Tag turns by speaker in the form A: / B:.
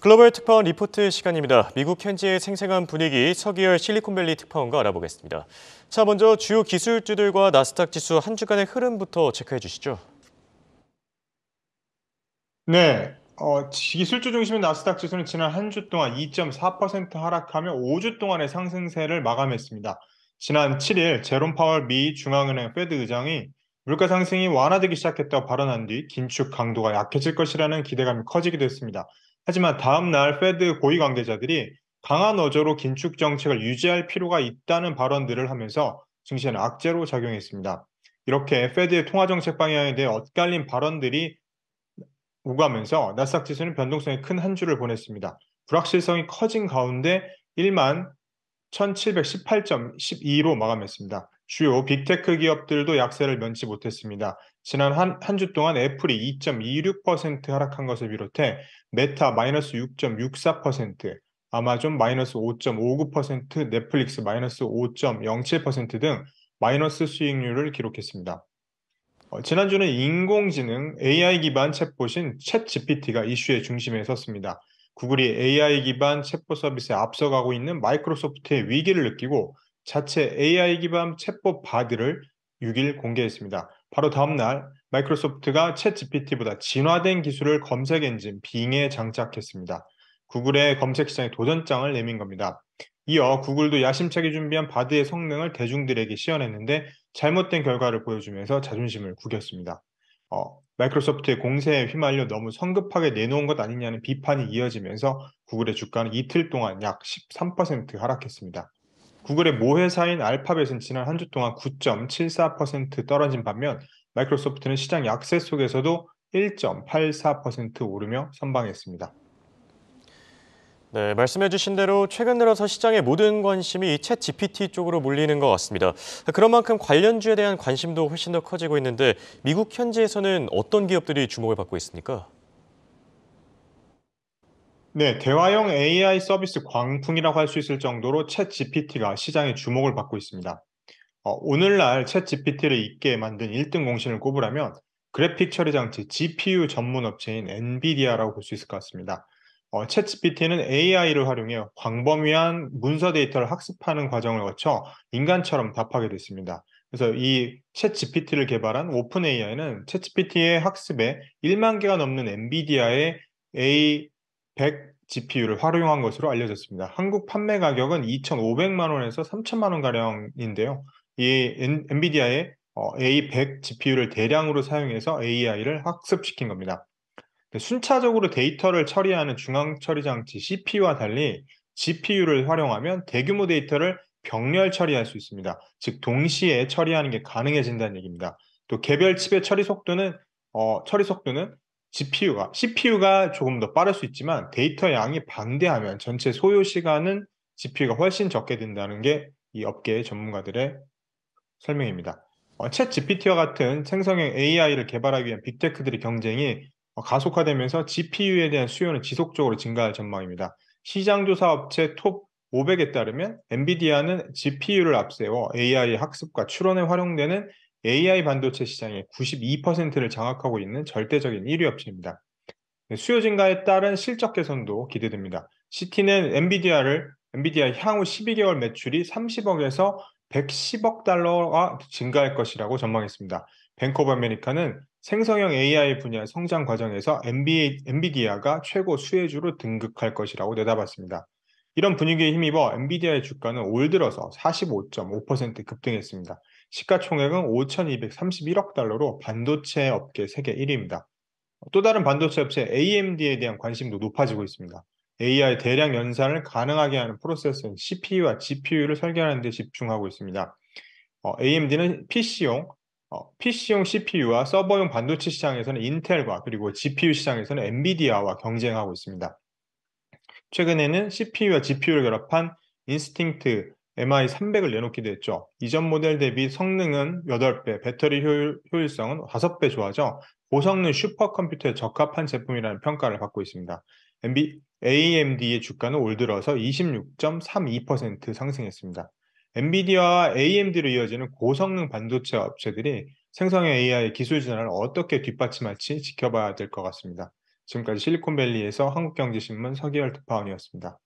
A: 글로벌 특파원 리포트 시간입니다. 미국 현지의 생생한 분위기 서기열 실리콘밸리 특파원과 알아보겠습니다. 자, 먼저 주요 기술주들과 나스닥 지수 한 주간의 흐름부터 체크해 주시죠.
B: 네, 기술주 중심의 나스닥 지수는 지난 한 주 동안 2.4% 하락하며 5주 동안의 상승세를 마감했습니다. 지난 7일 제롬 파월 미 중앙은행 페드 의장이 물가 상승이 완화되기 시작했다고 발언한 뒤 긴축 강도가 약해질 것이라는 기대감이 커지기도 했습니다. 하지만 다음 날 페드 고위 관계자들이 강한 어조로 긴축 정책을 유지할 필요가 있다는 발언들을 하면서 증시에는 악재로 작용했습니다. 이렇게 페드의 통화 정책 방향에 대해 엇갈린 발언들이 오가면서 나스닥 지수는 변동성이 큰 한 주를 보냈습니다. 불확실성이 커진 가운데 1만 1718.12로 마감했습니다. 주요 빅테크 기업들도 약세를 면치 못했습니다. 지난 한 주 동안 애플이 2.26% 하락한 것을 비롯해 메타 마이너스 6.64%, 아마존 마이너스 5.59%, 넷플릭스 마이너스 5.07%등 마이너스 수익률을 기록했습니다. 지난주는 인공지능 AI 기반 챗봇인 챗GPT가 이슈의 중심에 섰습니다. 구글이 AI 기반 챗봇 서비스에 앞서가고 있는 마이크로소프트의 위기를 느끼고 자체 AI 기반 챗봇 바드를 6일 공개했습니다. 바로 다음 날 마이크로소프트가 챗GPT보다 진화된 기술을 검색 엔진 빙에 장착했습니다. 구글의 검색 시장에 도전장을 내민 겁니다. 이어 구글도 야심차게 준비한 바드의 성능을 대중들에게 시연했는데 잘못된 결과를 보여주면서 자존심을 구겼습니다. 마이크로소프트의 공세에 휘말려 너무 성급하게 내놓은 것 아니냐는 비판이 이어지면서 구글의 주가는 이틀 동안 약 13% 하락했습니다. 구글의 모회사인 알파벳은 지난 한 주 동안 9.74% 떨어진 반면 마이크로소프트는 시장 약세 속에서도 1.84% 오르며 선방했습니다.
A: 네, 말씀해 주신 대로 최근 들어서 시장의 모든 관심이 챗 GPT 쪽으로 몰리는 것 같습니다. 그런 만큼 관련주에 대한 관심도 훨씬 더 커지고 있는데 미국 현지에서는 어떤 기업들이 주목을 받고 있습니까?
B: 네, 대화형 AI 서비스 광풍이라고 할 수 있을 정도로 챗 GPT가 시장의 주목을 받고 있습니다. 오늘날 챗 GPT를 있게 만든 1등 공신을 꼽으라면 그래픽 처리 장치 GPU 전문 업체인 엔비디아라고 볼 수 있을 것 같습니다. 챗 GPT는 AI를 활용해 광범위한 문서 데이터를 학습하는 과정을 거쳐 인간처럼 답하게 됐습니다. 그래서 이 챗 GPT를 개발한 오픈 AI는 챗 GPT의 학습에 1만 개가 넘는 엔비디아의 A100 GPU를 활용한 것으로 알려졌습니다. 한국 판매 가격은 2,500만 원에서 3천만 원 가량인데요. 이 엔비디아의 A100 GPU를 대량으로 사용해서 AI를 학습시킨 겁니다. 순차적으로 데이터를 처리하는 중앙 처리 장치 CPU와 달리 GPU를 활용하면 대규모 데이터를 병렬 처리할 수 있습니다. 즉 동시에 처리하는 게 가능해진다는 얘기입니다. 또 개별 칩의 처리 속도는 CPU가 조금 더 빠를 수 있지만 데이터 양이 방대하면 전체 소요 시간은 GPU가 훨씬 적게 된다는 게 이 업계의 전문가들의 설명입니다. 챗 GPT와 같은 생성형 AI를 개발하기 위한 빅테크들의 경쟁이 가속화되면서 GPU에 대한 수요는 지속적으로 증가할 전망입니다. 시장조사 업체 톱 500에 따르면 엔비디아는 GPU를 앞세워 AI 학습과 추론에 활용되는 AI 반도체 시장의 92%를 장악하고 있는 절대적인 1위 업체입니다. 네, 수요 증가에 따른 실적 개선도 기대됩니다. 시티는 엔비디아 향후 12개월 매출이 30억에서 110억 달러가 증가할 것이라고 전망했습니다. 뱅크 오브 아메리카는 생성형 AI 분야 성장 과정에서 엔비디아가 최고 수혜주로 등극할 것이라고 내다봤습니다. 이런 분위기에 힘입어 엔비디아의 주가는 올 들어서 45.5% 급등했습니다. 시가총액은 5,231억 달러로 반도체 업계 세계 1위입니다. 또 다른 반도체 업체 AMD에 대한 관심도 높아지고 있습니다. AI 대량 연산을 가능하게 하는 프로세서인 CPU와 GPU를 설계하는 데 집중하고 있습니다. AMD는 PC용 CPU와 서버용 반도체 시장에서는 인텔과 그리고 GPU 시장에서는 엔비디아와 경쟁하고 있습니다. 최근에는 CPU와 GPU를 결합한 인스팅트 MI300을 내놓기도 했죠. 이전 모델 대비 성능은 8배, 배터리 효율성은 5배 좋아져 고성능 슈퍼컴퓨터에 적합한 제품이라는 평가를 받고 있습니다. AMD의 주가는 올 들어서 26.32% 상승했습니다. 엔비디아와 AMD로 이어지는 고성능 반도체 업체들이 생성형 AI 기술 진화를 어떻게 뒷받침할지 지켜봐야 될 것 같습니다. 지금까지 실리콘밸리에서 한국경제신문 서기열 특파원이었습니다.